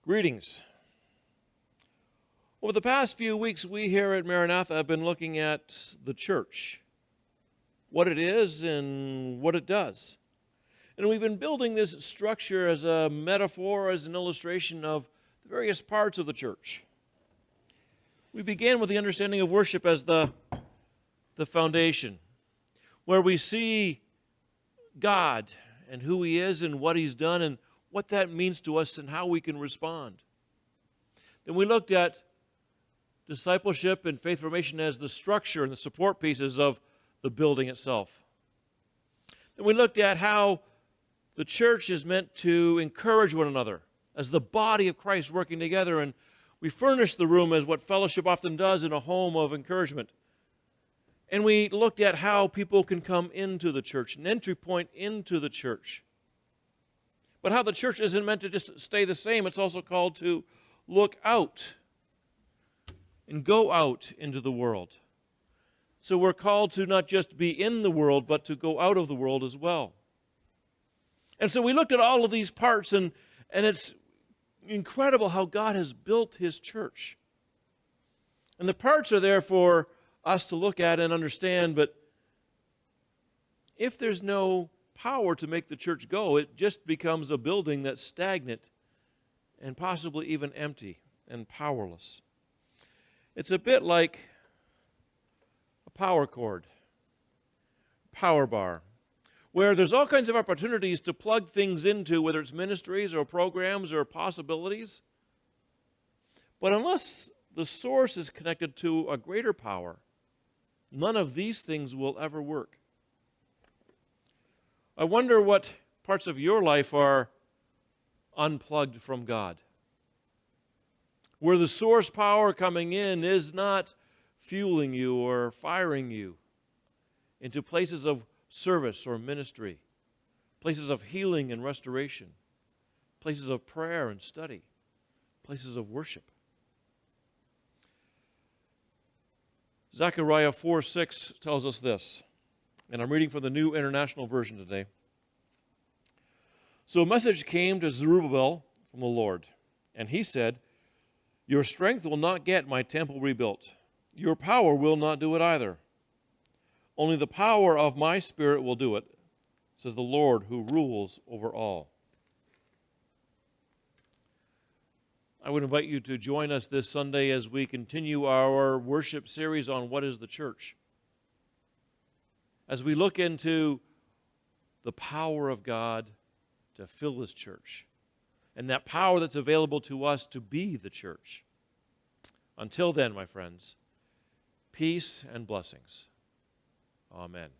Greetings. Over the past few weeks, we here at Maranatha have been looking at the church, what it is and what it does. And we've been building this structure as a metaphor, as an illustration of the various parts of the church. We began with the understanding of worship as the foundation, where we see God and who He is and what He's done and what that means to us and how we can respond. Then we looked at discipleship and faith formation as the structure and the support pieces of the building itself. Then we looked at how the church is meant to encourage one another as the body of Christ working together, and we furnished the room as what fellowship often does in a home of encouragement. And we looked at how people can come into the church, an entry point into the church. But how the church isn't meant to just stay the same. It's also called to look out and go out into the world. So we're called to not just be in the world, but to go out of the world as well. And so we looked at all of these parts, and it's incredible how God has built His church. And the parts are there for us to look at and understand, but if there's no power to make the church go, it just becomes a building that's stagnant and possibly even empty and powerless. It's a bit like a power cord, power bar, where there's all kinds of opportunities to plug things into, whether it's ministries or programs or possibilities. But unless the source is connected to a greater power, none of these things will ever work. I wonder what parts of your life are unplugged from God, where the source power coming in is not fueling you or firing you into places of service or ministry, places of healing and restoration, places of prayer and study, places of worship. Zechariah 4:6 tells us this, and I'm reading from the New International Version today. So a message came to Zerubbabel from the Lord, and he said, "Your strength will not get my temple rebuilt. Your power will not do it either. Only the power of my Spirit will do it, says the Lord who rules over all." I would invite you to join us this Sunday as we continue our worship series on what is the church. As we look into the power of God to fill His church, and that power that's available to us to be the church. Until then, my friends, peace and blessings. Amen.